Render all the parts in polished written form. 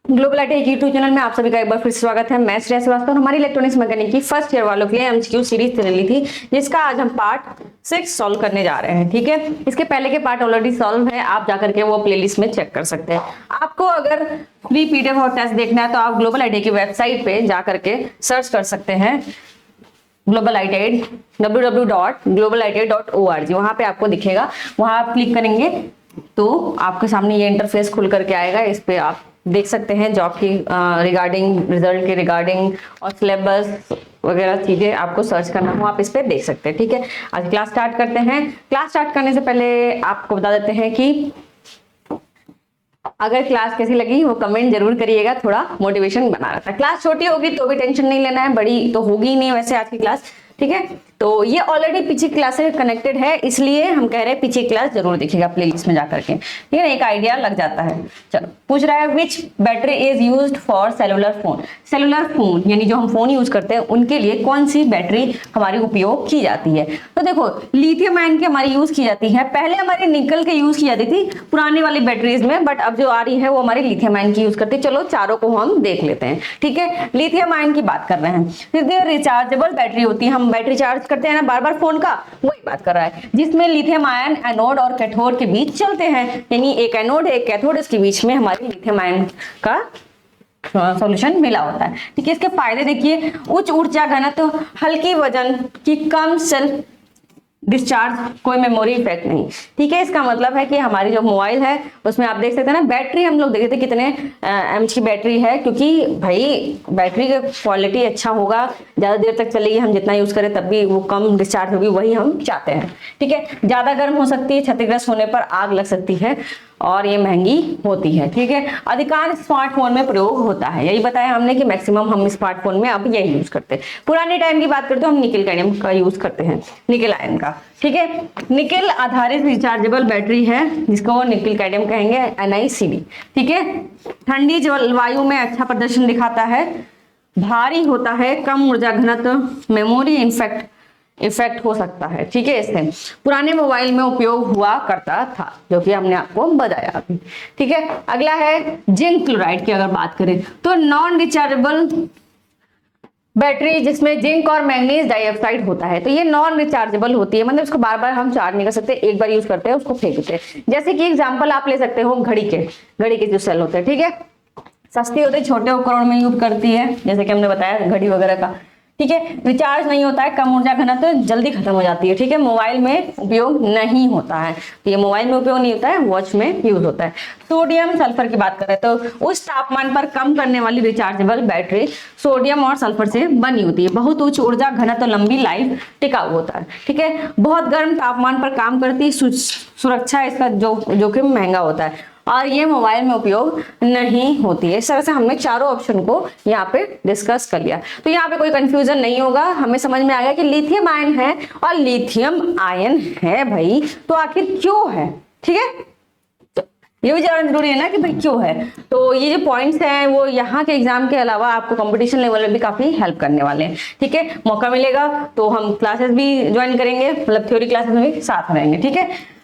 Global IT की YouTube channel में आप सभी का एक बार फिर से स्वागत है। मैं श्रेया श्रीवास्तव हमारी इलेक्ट्रॉनिक्स मैकेनिक की फर्स्ट ईयर वालों के लिए एमसीक्यू सीरीज चल रही थी, जिसका आज हम पार्ट 6 सॉल्व करने जा रहे हैं। ठीक है, इसके पहले के पार्ट ऑलरेडी सॉल्व है, आप जाकर के वो प्लेलिस्ट में चेक कर सकते हैं। आपको अगर फ्री पीडीएफ और टेस्ट देखना है तो आप ग्लोबल आईटी की वेबसाइट पे जाकर के सर्च कर सकते हैं ग्लोबल आईटी www.globality.org। वहां पे आपको दिखेगा, वहां आप क्लिक करेंगे तो आपके सामने ये इंटरफेस खुल करके आएगा। इस पे आप देख सकते हैं जॉब की रिगार्डिंग, रिजल्ट के रिगार्डिंग और सिलेबस वगैरह चीजें आपको सर्च करना हो आप इस पे देख सकते हैं। ठीक है, आज क्लास स्टार्ट करते हैं। क्लास स्टार्ट करने से पहले आपको बता देते हैं कि अगर क्लास कैसी लगी वो कमेंट जरूर करिएगा, थोड़ा मोटिवेशन बना रहता है। क्लास छोटी होगी तो भी टेंशन नहीं लेना है, बड़ी तो होगी ही नहीं वैसे आज की क्लास। ठीक है, तो ये ऑलरेडी पिछली क्लास से कनेक्टेड है, इसलिए हम कह रहे हैं पिछली क्लास जरूर देखिएगा प्लेलिस्ट में जाकर के। ठीक है, एक आइडिया लग जाता है। चलो, पूछ रहा है which battery is used for cellular phone. Cellular phone यानी जो हम फोन यूज करते हैं उनके लिए कौन सी बैटरी हमारी उपयोग की जाती है? तो देखो, लिथियम आयन की हमारी यूज की जाती है। पहले हमारी निकल के यूज की जाती थी पुरानी वाली बैटरीज में, बट अब जो आ रही है वो हमारी लिथियम आयन की यूज करती है। चलो चारों को हम देख लेते हैं। ठीक है, लिथियम आयन की बात कर रहे हैं। फिर रिचार्जेबल बैटरी होती है, हम बैटरी चार्ज करते हैं ना बार बार फोन का, वही बात कर रहा है, जिसमें लिथियम आयन एनोड और कैथोड के बीच चलते हैं। यानी एक एनोड एक कैथोड, इसके बीच में हमारी लिथियम आयन का सॉल्यूशन मिला होता है। ठीक है, इसके फायदे देखिए, उच्च ऊर्जा घनत्व, हल्की वजन की, कम सेल्फ डिस्चार्ज, कोई मेमोरी इफेक्ट नहीं। ठीक है, इसका मतलब है कि हमारी जो मोबाइल है उसमें आप देख सकते हैं ना, बैटरी हम लोग देखे थे कितने एमएच की बैटरी है, क्योंकि भाई बैटरी का क्वालिटी अच्छा होगा, ज्यादा देर तक चलेगी, हम जितना यूज करें तब भी वो कम डिस्चार्ज होगी, वही हम चाहते हैं। ठीक है, ज्यादा गर्म हो सकती है, क्षतिग्रस्त होने पर आग लग सकती है और ये महंगी होती है। ठीक है, अधिकांश स्मार्टफोन में प्रयोग होता है, यही बताया हमने कि मैक्सिमम हम स्मार्टफोन में अब यही यूज करते हैं। पुराने टाइम की बात करते हो हम निकल कैडमियम का यूज करते हैं, निकल आयन का। ठीक है, निकल आधारित रिचार्जेबल बैटरी है जिसको निकल कैडमियम कहेंगे, NiCd। ठीक है, ठंडी जलवायु में अच्छा प्रदर्शन दिखाता है, भारी होता है, कम ऊर्जा घनत्व, मेमोरी इफेक्ट हो सकता है। ठीक है, इससे पुराने मोबाइल में उपयोग हुआ करता था, जो कि हमने आपको बताया अभी। ठीक है, अगला है जिंक क्लोराइड की अगर बात करें तो नॉन रिचार्जेबल बैटरी जिसमें जिंक और मैग्नीज डाइऑक्साइड होता है, तो ये नॉन रिचार्जेबल होती है, मतलब इसको बार बार हम चार्ज नहीं कर सकते, एक बार यूज करते हैं उसको फेंक देते हैं। जैसे कि एग्जांपल आप ले सकते हो घड़ी के जो सेल होते हैं। ठीक है, सस्ती होती है, छोटे उपकरण में यूज करती है, जैसे कि हमने बताया घड़ी वगैरह का। ठीक है, रिचार्ज नहीं होता है, कम ऊर्जा घनत्व, तो जल्दी खत्म हो जाती है। ठीक है, मोबाइल में उपयोग नहीं होता है, तो ये मोबाइल में उपयोग नहीं होता है, वॉच में यूज होता है। सोडियम सल्फर की बात करें तो उस तापमान पर कम करने वाली रिचार्जेबल बैटरी सोडियम और सल्फर से बनी होती है, बहुत उच्च ऊर्जा घनत्व, लंबी लाइफ, टिकाऊ होता है। ठीक है, बहुत गर्म तापमान पर काम करती है, सुरक्षा इसका जोखिम महंगा होता है और ये मोबाइल में उपयोग नहीं होती है। इस तरह से हमने चारों ऑप्शन को यहाँ पे डिस्कस कर लिया, तो यहाँ पे कोई कंफ्यूजन नहीं होगा, हमें समझ में आ गया कि लिथियम आयन है और लिथियम आयन है भाई, तो आखिर क्यों है। ठीक है, तो ये भी जानना जरूरी है ना कि भाई क्यों है। तो ये जो पॉइंट्स हैं वो यहाँ के एग्जाम के अलावा आपको कंपटीशन लेवल में भी काफी हेल्प करने वाले हैं। ठीक है, मौका मिलेगा तो हम क्लासेस भी ज्वाइन करेंगे, मतलब थ्योरी क्लासेस में भी साथ रहेंगे। ठीक है,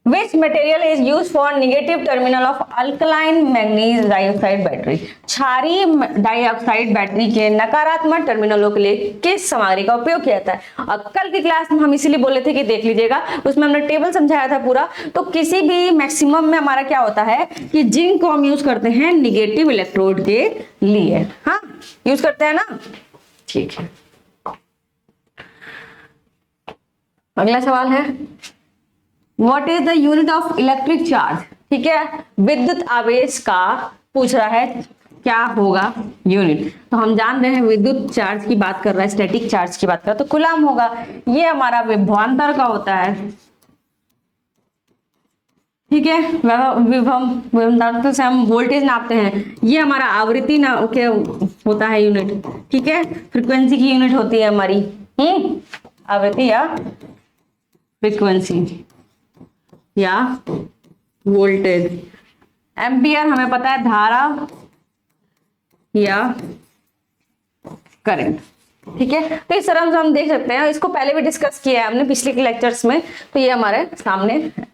Which material is used for negative terminal of alkaline manganese dioxide battery? क्षारीय डाइऑक्साइड बैटरी के नकारात्मक टर्मिनलों के लिए किस सामग्री का उपयोग किया जाता है? और कल की क्लास में हम इसीलिए बोले थे कि देख लीजिएगा, उसमें हमने टेबल समझाया था पूरा। तो किसी भी मैक्सिमम में हमारा क्या होता है कि जिंक को हम यूज करते हैं निगेटिव इलेक्ट्रोड के लिए। हाँ, यूज करते हैं ना। ठीक है, अगला सवाल है What is the unit of electric charge? ठीक है, विद्युत आवेश का पूछ रहा है, क्या होगा यूनिट। तो हम जान रहे हैं विद्युत चार्ज की बात कर रहा है, स्टैटिक चार्ज की बात कर रहा है, तो कूलम होगा। ये हमारा विभवांतर का होता है। ठीक है, विभवांतर से हम वोल्टेज नापते हैं, ये हमारा आवृत्ति ना क्या होता है यूनिट। ठीक है, फ्रीक्वेंसी की यूनिट होती है हमारी आवृत्ति या फ्रीक्वेंसी या वोल्टेज। एम्पियर हमें पता है धारा या करंट। ठीक है, तो इस तरह से हम देख सकते हैं, इसको पहले भी डिस्कस किया है हमने पिछले के लेक्चर्स में, तो ये हमारे सामने है।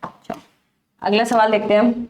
अगला सवाल देखते हैं हम।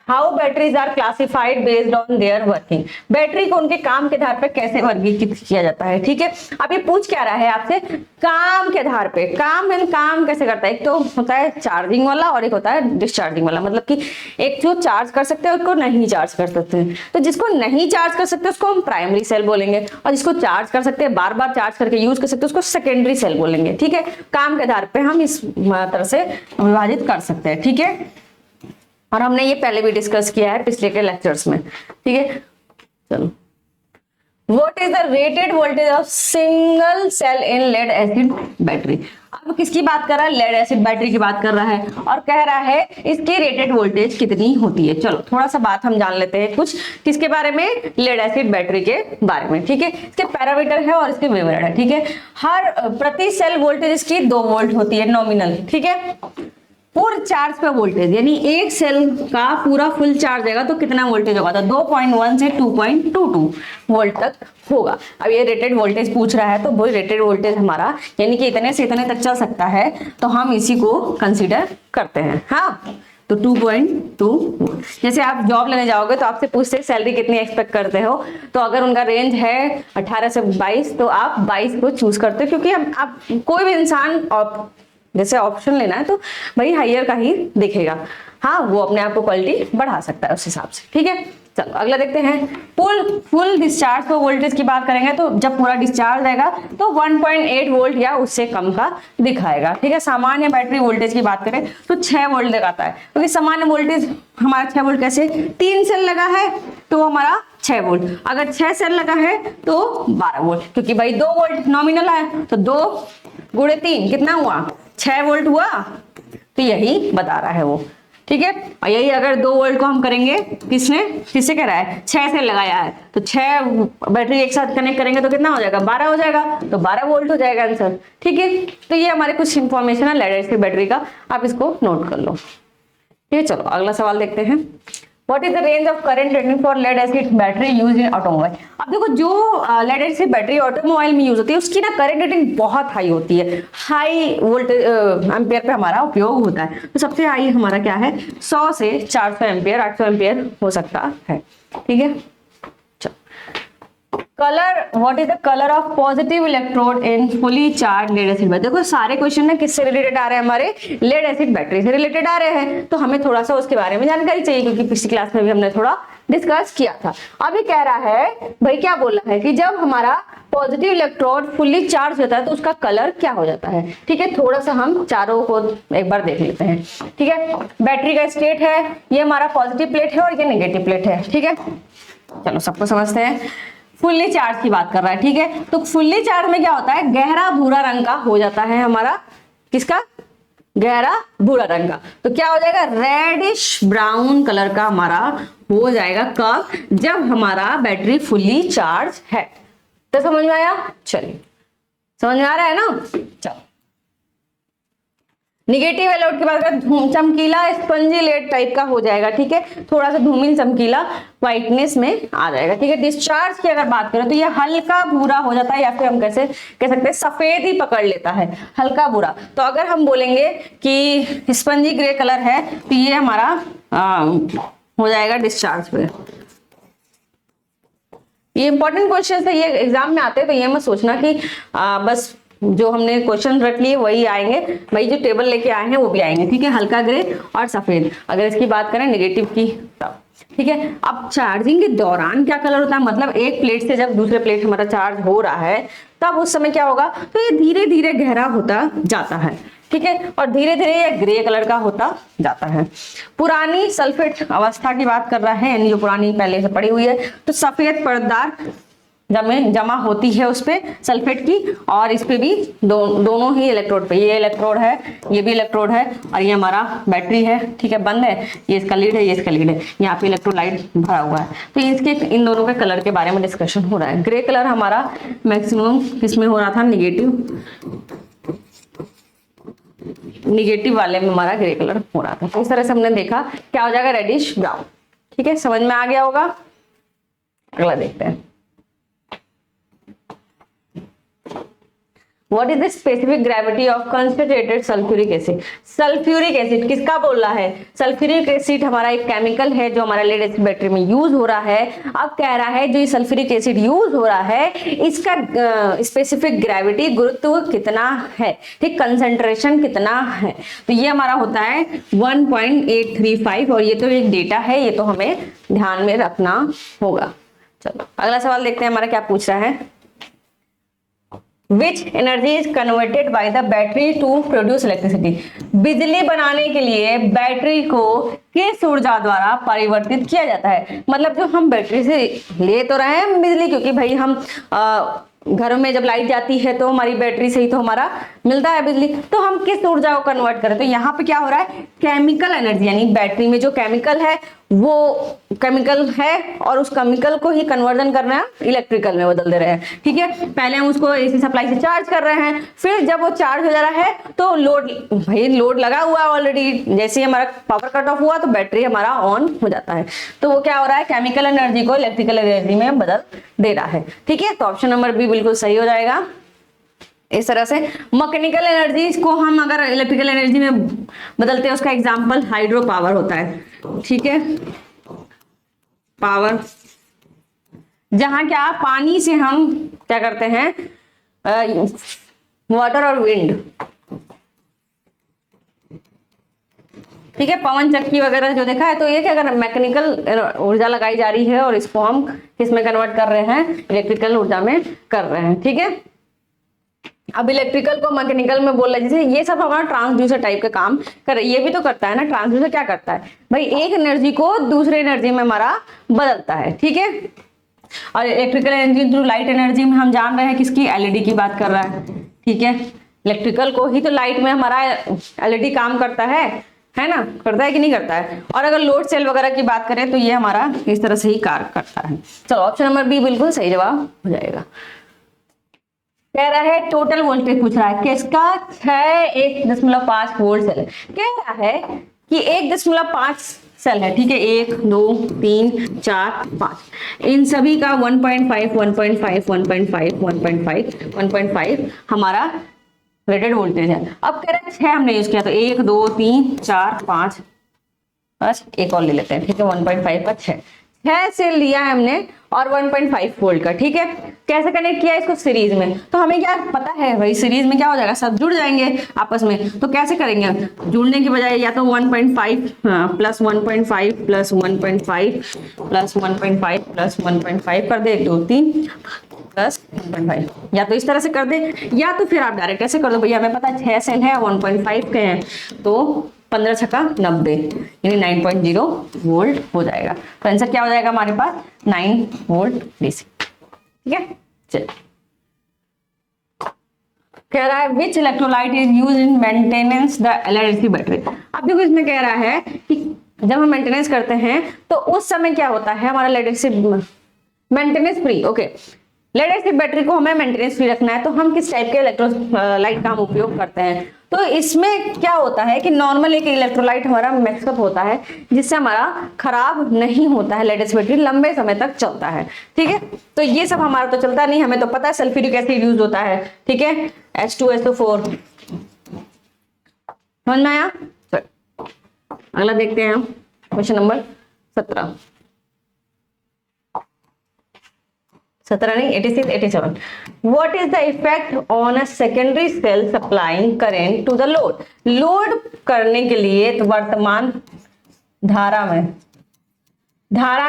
How batteries are classified based on their working, battery को उनके काम के आधार पर कैसे वर्गीकृत किया जाता है। ठीक है, अब ये पूछ क्या रहा है आपसे, काम के आधार पे, काम है, काम कैसे करता है, एक तो होता है चार्जिंग वाला और एक होता है डिस्चार्जिंग वाला, मतलब कि एक जो चार्ज कर सकते हैं उसको नहीं चार्ज कर सकते हैं, तो जिसको नहीं चार्ज कर सकते उसको हम प्राइमरी सेल बोलेंगे, और जिसको चार्ज कर सकते हैं, बार बार चार्ज करके यूज कर सकते हैं, उसको सेकेंडरी सेल बोलेंगे। ठीक है, काम के आधार पे हम इस तरह से विभाजित कर सकते हैं। ठीक है, और हमने ये पहले भी डिस्कस किया है पिछले के लेक्चर्स में। ठीक है, चलो, what is the rated voltage of single cell in lead acid battery. अब किसकी बात कर रहा है, लेड एसिड बैटरी की बात कर रहा है, और कह रहा है इसकी रेटेड वोल्टेज कितनी होती है। चलो थोड़ा सा बात हम जान लेते हैं कुछ, किसके बारे में, लेड एसिड बैटरी के बारे में। ठीक है, इसके पैरामीटर है और इसके विवरण है। ठीक है, हर प्रति सेल वोल्टेज इसकी 2 वोल्ट होती है नॉमिनल। ठीक है, पूर्ण चार्ज पे वोल्टेज, यानी एक सेल का पूरा फुल चार्ज रहेगा तो कितना वोल्टेज होगा, तो 2.1 से 2.22 वोल्ट तक होगा। अब ये रेटेड वोल्टेज पूछ रहा है, तो वो रेटेड वोल्टेज हमारा यानी कि इतने से इतने तक चल सकता है, तो हम इसी को कंसीडर करते हैं। हाँ, तो 2.2 वोल्ट। जैसे आप जॉब लेने जाओगे तो आपसे पूछते हैं सैलरी कितनी एक्सपेक्ट करते हो, तो अगर उनका रेंज है 18 से 22 तो आप 22 को चूज करते हो, क्योंकि आप कोई भी इंसान जैसे ऑप्शन लेना है तो भाई हायर का ही दिखेगा। हाँ, वो अपने आप को क्वालिटी बढ़ा सकता है उस हिसाब से। ठीक है, चलो अगला देखते हैं। फुल डिस्चार्ज को वोल्टेज की बात करेंगे तो जब पूरा डिस्चार्ज रहेगा तो 1.8 वोल्ट या उससे कम का दिखाएगा। ठीक है, सामान्य बैटरी वोल्टेज की बात करें तो 6 वोल्ट दिखाता है, क्योंकि सामान्य वोल्टेज हमारा 6 वोल्ट कैसे, 3 सेल लगा है तो हमारा 6 वोल्ट, अगर 6 सेल लगा है तो 12 वोल्ट, क्योंकि भाई 2 वोल्ट नॉमिनल है तो 2 गुणे 3 कितना हुआ, 6 वोल्ट हुआ, तो यही बता रहा है वो। ठीक है, और यही अगर 2 वोल्ट को हम करेंगे, किससे कह रहा है, 6 से लगाया है, तो 6 बैटरी एक साथ कनेक्ट करेंगे तो कितना हो जाएगा, 12 हो जाएगा, तो 12 वोल्ट हो जाएगा आंसर। ठीक है, तो ये हमारे कुछ इंफॉर्मेशन है लेड एसिड बैटरी का, आप इसको नोट कर लो। ठीक है, चलो अगला सवाल देखते हैं। What is the range of current rating for lead acid battery used in automobile? अब देखो, जो लेड एसिड बैटरी ऑटोमोबाइल में यूज होती है उसकी ना करंट रेटिंग बहुत हाई होती है, हाई वोल्टेज एम्पियर पे हमारा उपयोग होता है। तो सबसे हाई हमारा क्या है, 100 से 400 एम्पियर, 800 एम्पियर हो सकता है। ठीक है, colour, what is the colour of positive electrode in fully charge lead acid battery. देखो सारे क्वेश्चन ना किससे रिलेटेड आ रहे हैं, हमारे लेड एसिड बैटरी से रिलेटेड आ रहे हैं, तो हमें थोड़ा सा उसके बारे में जानकारी चाहिए, क्योंकि पिछली क्लास में भी हमने थोड़ा डिस्कस किया था। अभी कह रहा है भाई, क्या बोल रहा है कि जब हमारा पॉजिटिव इलेक्ट्रोड फुल्ली चार्ज होता है तो उसका कलर क्या हो जाता है। ठीक है, थोड़ा सा हम चारों को एक बार देख लेते हैं। ठीक है, बैटरी का स्टेट है, ये हमारा पॉजिटिव प्लेट है और ये नेगेटिव प्लेट है। ठीक है, चलो सबको समझते हैं। फुल्ली चार्ज की बात कर रहा है। ठीक है, तो फुल्ली चार्ज में क्या होता है, गहरा भूरा रंग का हो जाता है हमारा, किसका, गहरा भूरा रंग का, तो क्या हो जाएगा, रेडिश ब्राउन कलर का हमारा हो जाएगा। कब, जब हमारा बैटरी फुल्ली चार्ज है। तो समझ में आया, चलिए समझ में आ रहा है ना। चलो निगेटिव एलोड की बात करें, चमकीला स्पंजी लेड टाइप का हो जाएगा। ठीक है, थोड़ा सा धूमिल चमकीला व्हाइटनेस में आ जाएगा। ठीक है, डिस्चार्ज की अगर बात करें तो ये हल्का भूरा हो जाता है, या फिर हम कैसे कह सकते हैं सफेद ही पकड़ लेता है, हल्का भूरा। तो अगर हम बोलेंगे कि स्पंजी ग्रे कलर है तो ये हमारा हो जाएगा डिस्चार्ज पे। ये इंपॉर्टेंट क्वेश्चन है, ये एग्जाम में आते हैं, तो ये मत सोचना कि बस जो हमने क्वेश्चन रट लिए वही आएंगे, भाई जो टेबल लेके आए हैं वो भी आएंगे। ठीक है, हल्का ग्रे और सफेद। अगर इसकी बात करें नेगेटिव की तब। ठीक है, अब चार्जिंग के दौरान क्या कलर होता है, मतलब एक प्लेट से जब दूसरे प्लेट हमारा चार्ज हो रहा है तब उस समय क्या होगा, तो ये धीरे धीरे गहरा होता जाता है। ठीक है, और धीरे धीरे ये ग्रे कलर का होता जाता है। पुरानी सल्फेट अवस्था की बात कर रहा है, यानी जो पुरानी पहले से पड़ी हुई है, तो सफेद परतदार जमा होती है उस पे सल्फेट की, और इस पे भी दोनों ही इलेक्ट्रोड पे, ये इलेक्ट्रोड है, ये भी इलेक्ट्रोड है, और ये हमारा बैटरी है। ठीक है, बंद है, ये इसका लीड है, ये इसका लीड है, यहाँ पे इलेक्ट्रोलाइट भरा हुआ है। तो इसके इन दोनों के कलर के बारे में डिस्कशन हो रहा है। ग्रे कलर हमारा मैक्सिमम किसमें हो रहा था, निगेटिव वाले में हमारा ग्रे कलर हो रहा था। तो इस तरह से हमने देखा क्या हो जाएगा, रेडिश ब्राउन। ठीक है, समझ में आ गया होगा। अगला देखते हैं। What is the specific gravity of concentrated sulphuric acid. Sulphuric acid किसका बोल रहा है, सल्फ्यूरिक एसिड हमारा एक केमिकल है जो हमारा लेड एसिड बैटरी में यूज हो रहा है। अब कह रहा है जो ये सल्फ्यूरिक एसिड यूज हो रहा है इसका स्पेसिफिक ग्रेविटी, गुरुत्व कितना है, ठीक, कंसंट्रेशन कितना है। तो ये हमारा होता है 1.835 और ये तो एक डेटा है, ये तो हमें ध्यान में रखना होगा। चलो अगला सवाल देखते हैं हमारा क्या पूछ रहा है। Which energy is converted by the battery to produce electricity? बिजली बनाने के लिए बैटरी को किस ऊर्जा द्वारा परिवर्तित किया जाता है। मतलब जो हम बैटरी से ले तो रहे हैं बिजली, क्योंकि भाई हम घरों में जब लाइट जाती है तो हमारी बैटरी से ही तो हमारा मिलता है बिजली, तो हम किस ऊर्जा को कन्वर्ट करें। तो यहाँ पे क्या हो रहा है, केमिकल एनर्जी, यानी बैटरी में जो केमिकल है वो केमिकल है और उस केमिकल को ही कन्वर्जन करना है इलेक्ट्रिकल में बदल दे रहे हैं। ठीक है, पहले हम उसको एसी सप्लाई से चार्ज कर रहे हैं, फिर जब वो चार्ज हो जा रहा है तो लोड, भाई लोड लगा हुआ है ऑलरेडी, जैसे ही हमारा पावर कट ऑफ हुआ तो बैटरी हमारा ऑन हो जाता है। तो वो क्या हो रहा है, केमिकल एनर्जी को इलेक्ट्रिकल एनर्जी में बदल दे रहा है। ठीक है, तो ऑप्शन नंबर बी बिल्कुल सही हो जाएगा। इस तरह से मैकेनिकल एनर्जी को हम अगर इलेक्ट्रिकल एनर्जी में बदलते हैं, उसका एग्जांपल हाइड्रो पावर होता है। ठीक है, पावर जहां क्या पानी से हम क्या करते हैं, वाटर और विंड, ठीक है, पवन चक्की वगैरह जो देखा है, तो ये क्या कर मैकेनिकल ऊर्जा लगाई जा रही है और इसको हम किसमें कन्वर्ट कर रहे हैं, इलेक्ट्रिकल ऊर्जा में कर रहे हैं। ठीक है, अब इलेक्ट्रिकल को मैकेनिकल में बोल रहे हैं, जैसे ये सब हमारा ट्रांसड्यूसर टाइप का काम कर, ये भी तो करता है ना। ट्रांसड्यूसर क्या करता है भाई, एक एनर्जी को दूसरे एनर्जी में हमारा बदलता है। ठीक है, और electrical energy through light energy में हम जान रहे हैं किसकी, एलईडी की बात कर रहा है। ठीक है, इलेक्ट्रिकल को ही तो लाइट में हमारा एलईडी काम करता है ना, करता है कि नहीं करता है। और अगर लोड सेल वगैरह की बात करें तो ये हमारा इस तरह से ही कार्य करता है। चलो ऑप्शन नंबर बी बिल्कुल सही जवाब हो जाएगा। कह रहा है टोटल वोल्टेज पूछ रहा है किसका, 1.5 वोल्ट सेल है। कह रहा है कि 1.5 सेल है। ठीक है, 1 2 3 4 5, इन सभी का 1.5 1.5 1.5 1.5 1.5 हमारा रेटेड वोल्टेज है। अब कह रहे हैं 6 हमने यूज किया, तो 1 2 3 4 5, बस एक और ले लेते हैं। ठीक है, 1.5 का 6 से लिया है हमने और 1.5 वोल्ट का। ठीक है, कैसे कनेक्ट किया इसको, सीरीज में। तो हमें क्या पता है भाई, सीरीज में क्या हो जाएगा, सब जुड़ जाएंगे आपस में। तो कैसे करेंगे, जुड़ने की बजाय या तो 1.5 प्लस 1.5 प्लस 1.5 प्लस 1.5 प्लस 1.5 कर दे, 1 2 3 प्लस 1.5, या तो इस तरह से कर दे, या तो फिर आप डायरेक्ट ऐसे कर दो, भैया हमें पता है 6 सेल है 1.5 के हैं, तो 15 छक्का 90 यानी 9.0 वोल्ट हो जाएगा। तो आंसर क्या हो जाएगा हमारे पास, 9 वोल्ट डीसी। ठीक है, चलिए कह रहा है which electrolyte is use in maintenance the LED battery. अब देखो इसमें कह रहा है कि जब हम मेंटेनेंस करते हैं तो उस समय क्या होता है, हमारा lead acid maintenance free. Okay, lead acid battery को हमें मेंटेनेंस फ्री रखना है, तो हम किस टाइप के इलेक्ट्रोलाइट का हम उपयोग करते हैं। तो इसमें क्या होता है कि नॉर्मल एक इलेक्ट्रोलाइट हमारा मिक्सअप होता है जिससे हमारा खराब नहीं होता है, लेड एसिड बैटरी लंबे समय तक चलता है। ठीक है, तो ये सब हमारा तो चलता नहीं, हमें तो पता है सल्फ्यूरिक एसिड यूज होता है। ठीक है, H2SO4 समझ में आया। अगला देखते हैं हम क्वेश्चन नंबर 17 नहीं 86 87। What is the effect on a secondary cell supplying current to the load? Load करने के लिए तो वर्तमान धारा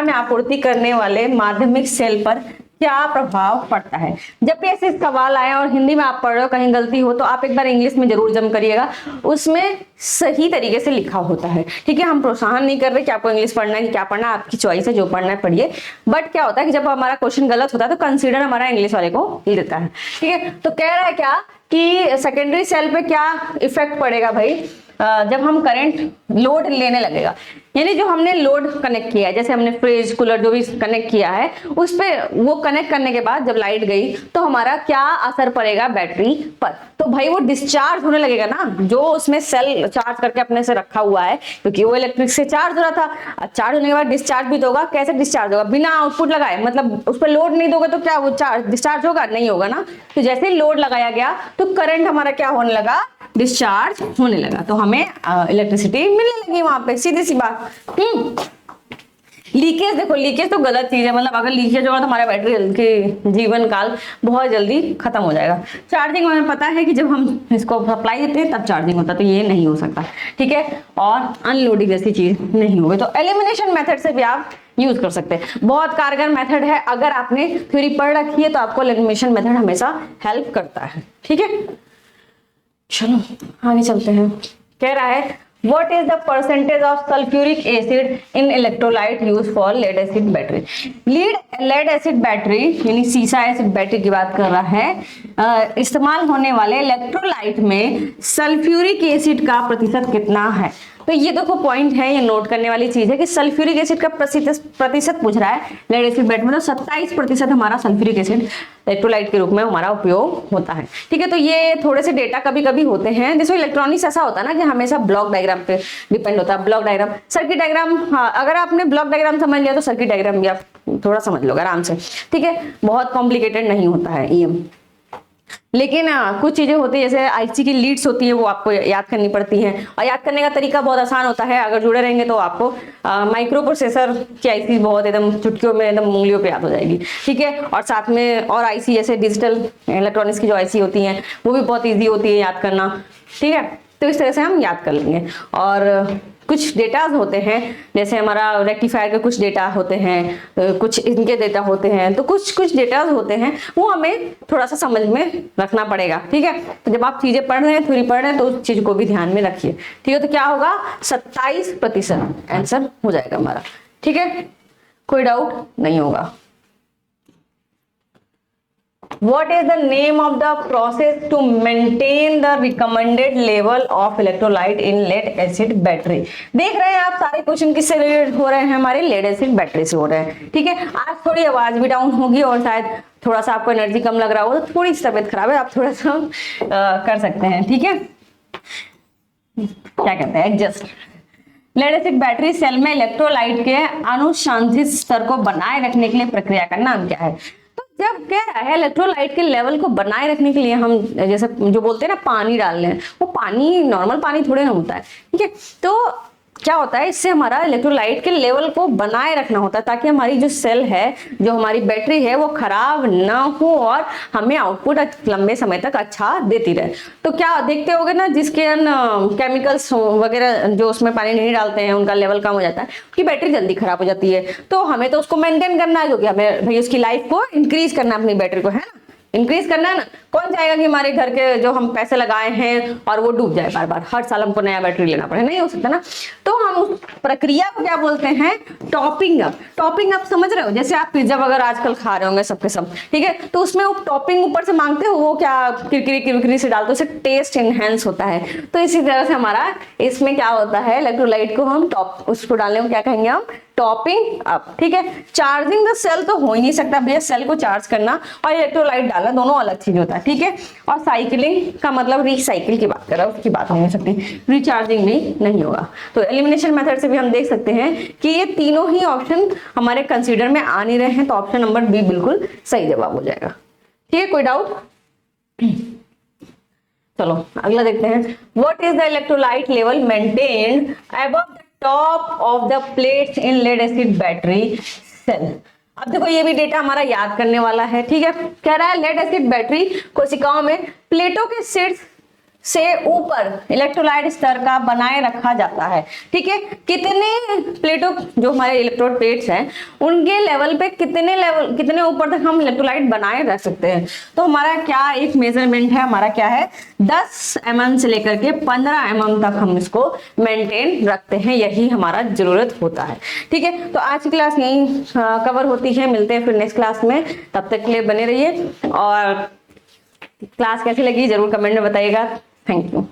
में आपूर्ति करने वाले माध्यमिक सेल पर क्या प्रभाव पड़ता है। जब भी ऐसे सवाल आए और हिंदी में आप पढ़ रहे हो, कहीं गलती हो तो आप एक बार इंग्लिश में जरूर जम करिएगा, उसमें सही तरीके से लिखा होता है। ठीक है, हम प्रोत्साहन नहीं कर रहे कि आपको इंग्लिश पढ़ना है कि क्या पढ़ना है, आपकी चॉइस है, जो पढ़ना है पढ़िए। बट क्या होता है कि जब हमारा क्वेश्चन गलत होता है तो कंसीडर हमारा इंग्लिश वाले को देता है। ठीक है, तो कह रहा है क्या कि सेकेंडरी सेल पे क्या इफेक्ट पड़ेगा भाई, जब हम करंट लोड लेने लगेगा, यानी जो हमने लोड कनेक्ट किया है, जैसे हमने फ्रिज कूलर जो भी कनेक्ट किया है, उस पे वो कनेक्ट करने के बाद जब लाइट गई तो हमारा क्या असर पड़ेगा बैटरी पर, तो भाई वो डिस्चार्ज होने लगेगा ना, जो उसमें सेल चार्ज करके अपने से रखा हुआ है, क्योंकि वो इलेक्ट्रिक से चार्ज हो रहा था, चार्ज होने के बाद डिस्चार्ज भी तो होगा। कैसे डिस्चार्ज होगा? बिना आउटपुट लगाए, मतलब उस पर लोड नहीं दोगे तो क्या वो चार्ज डिस्चार्ज होगा? नहीं होगा ना। तो जैसे ही लोड लगाया गया तो करंट हमारा क्या होने लगा? डिस्चार्ज होने लगा, तो हमें इलेक्ट्रिसिटी मिलने लगी वहां पे, सीधी सी बात। लीकेज, देखो लीकेज तो गलत चीज है, मतलब अगर लीकेज होगा तो हमारा बैटरी के जीवन काल बहुत जल्दी खत्म हो जाएगा। चार्जिंग हमें पता है कि जब हम इसको सप्लाई देते हैं तब चार्जिंग होता है, तो ये नहीं हो सकता, ठीक है। और अनलोडिंग जैसी चीज नहीं होगी, तो एलिमिनेशन मेथड से भी आप यूज कर सकते हैं, बहुत कारगर मेथड है। अगर आपने थ्योरी पढ़ रखी है तो आपको एलिमिनेशन मेथड हमेशा हेल्प करता है, ठीक है। चलो आगे चलते हैं। कह रहा है What is the percentage of sulfuric acid in electrolyte used for lead acid battery? lead acid battery यानी सीसा एसिड बैटरी की बात कर रहा है। इस्तेमाल होने वाले इलेक्ट्रोलाइट में सल्फ्यूरिक एसिड का प्रतिशत कितना है? तो ये देखो पॉइंट है, ये नोट करने वाली चीज है कि सल्फ्यूरिक एसिड का प्रतिशत पूछ रहा है लेड एसिड बैटरी में, तो 27% हमारा सल्फ्यूरिक एसिड इलेक्ट्रोलाइट के रूप में हमारा उपयोग होता है, ठीक है। तो ये थोड़े से डेटा कभी कभी होते हैं, जैसे इलेक्ट्रॉनिक्स ऐसा होता है ना कि हमेशा ब्लॉक डायग्राम पे डिपेंड होता है। ब्लॉक डायग्राम, सर्किट डायग्राम, हाँ अगर आपने ब्लॉक डायग्राम समझ लिया तो सर्किट डायग्राम भी आप थोड़ा समझ लो आराम से, ठीक है। बहुत कॉम्प्लिकेटेड नहीं होता है ईएम, लेकिन कुछ चीजें होती है जैसे आईसी की लीड्स होती है वो आपको याद करनी पड़ती हैं, और याद करने का तरीका बहुत आसान होता है, अगर जुड़े रहेंगे तो आपको माइक्रो प्रोसेसर की आईसी बहुत एकदम चुटकियों में एकदम उंगलियों पे याद हो जाएगी, ठीक है। और साथ में और आईसी जैसे डिजिटल इलेक्ट्रॉनिक्स की जो आईसी होती हैं वो भी बहुत ईजी होती है याद करना, ठीक है। तो इस तरह से हम याद कर लेंगे। और कुछ डेटाज होते हैं, जैसे हमारा रेक्टिफायर के कुछ डेटा होते हैं, कुछ इनके डेटा होते हैं, तो कुछ डेटाज होते हैं वो हमें थोड़ा सा समझ में रखना पड़ेगा, ठीक है। तो जब आप चीजें पढ़ रहे हैं, थ्योरी पढ़ रहे हैं, तो उस चीज को भी ध्यान में रखिए, ठीक है। तो क्या होगा? 27% आंसर हो जाएगा हमारा, ठीक है। कोई डाउट नहीं होगा। What is the name of the process to maintain the recommended level of electrolyte in lead acid battery? देख रहे हैं आप सारे क्वेश्चन किससे रिलेटेड हो रहे हैं? हमारे लेड एसिड बैटरी से हो रहे हैं, ठीक है। आज थोड़ी आवाज भी डाउन होगी और शायद थोड़ा सा आपको एनर्जी कम लग रहा हो, तो थोड़ी सी तबीयत खराब है, आप थोड़ा सा कर सकते हैं, ठीक है। क्या कहते हैं? Adjust. Lead acid battery cell में इलेक्ट्रोलाइट के अनुशांसित स्तर को बनाए रखने के लिए प्रक्रिया का नाम क्या है? जब कह रहा है इलेक्ट्रोलाइट के लेवल को बनाए रखने के लिए हम जैसे जो बोलते हैं ना पानी डाल रहे हैं, वो पानी नॉर्मल पानी थोड़े ना होता है, ठीक है। तो क्या होता है, इससे हमारा इलेक्ट्रोलाइट के लेवल को बनाए रखना होता है ताकि हमारी जो सेल है, जो हमारी बैटरी है, वो खराब ना हो और हमें आउटपुट लंबे समय तक अच्छा देती रहे। तो क्या देखते होगे ना, जिसके केमिकल्स वगैरह जो उसमें पानी नहीं डालते हैं उनका लेवल कम हो जाता है, उसकी बैटरी जल्दी खराब हो जाती है। तो हमें तो उसको मेंटेन करना है, क्योंकि हमें भाई उसकी लाइफ को इंक्रीज करना है, अपनी बैटरी को, है ना, इंक्रीज करना है ना। कौन चाहेगा कि हमारे घर के जो हम पैसे लगाए हैं और वो डूब जाए बार बार, हर साल हमको नया बैटरी लेना पड़े? नहीं हो सकता ना। तो हम उस प्रक्रिया को क्या बोलते हैं? Topping up. टॉपिंग अप समझ रहे हो? जैसे आप पिज्जा वगैरह आजकल खा रहे होंगे सबके सब, ठीक है। तो उसमें वो टॉपिंग ऊपर से मांगते हो, वो क्या किरकिरी से डालते हो, उससे टेस्ट इनहेंस होता है। तो इसी तरह से हमारा इसमें क्या होता है, इलेक्ट्रोलाइट को हम उसको डालने को क्या कहेंगे हम? टॉपिंग अप, ठीक है। चार्जिंग द सेल तो हो ही नहीं सकता भैया, सेल को चार्ज करना और इलेक्ट्रोलाइट डालना दोनों अलग चीज होता है, ठीक है। और साइकिलिंग का मतलब रिसाइकिल की बात कर रहा है, उसकी बात नहीं हो सकती, रिचार्जिंग भी नहीं होगा। तो एलिमिनेशन मेथड से भी हम देख सकते हैं कि ये तीनों ही ऑप्शन हमारे कंसीडर में आ नहीं रहे हैं, तो ऑप्शन नंबर बी बिल्कुल सही जवाब हो जाएगा, ठीक है। कोई डाउट? चलो अगला देखते हैं। What is the electrolyte level maintained above the top of the plates in lead acid battery cell? अब देखो ये भी डेटा हमारा याद करने वाला है, ठीक है। कह रहा है लेड एसिड बैटरी कोशिकाओं में प्लेटों के शीर्ष से ऊपर इलेक्ट्रोलाइट स्तर का बनाए रखा जाता है, ठीक है। कितने प्लेटों, जो हमारे इलेक्ट्रोड प्लेट्स हैं, उनके लेवल पे कितने ऊपर तक हम इलेक्ट्रोलाइट बनाए रख सकते हैं? तो हमारा क्या एक मेजरमेंट है, हमारा क्या है, 10 mm से लेकर के 15 mm तक हम इसको मेंटेन रखते हैं, यही हमारा जरूरत होता है, ठीक है। तो आज की क्लास यही कवर होती है, मिलते हैं फिर नेक्स्ट क्लास में, तब तक के लिए बने रहिए। और क्लास कैसी लगी जरूर कमेंट में बताइएगा। Thank you.